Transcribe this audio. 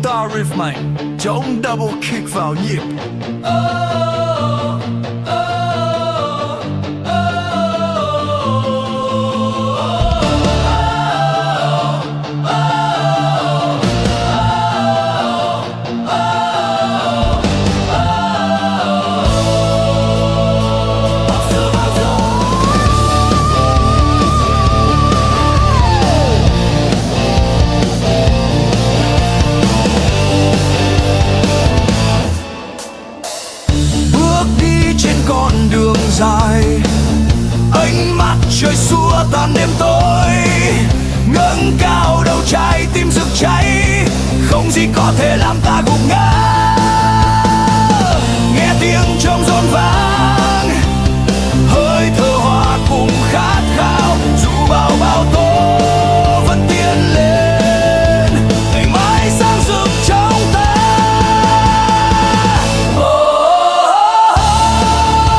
star riff mày chống double kick vào nhịp. Con đường dài ánh mắt trời xua tan đêm tối, ngẩng cao đầu trái tim rực cháy, không gì có thể làm ta gục ngã. Nghe tiếng trống rộn vang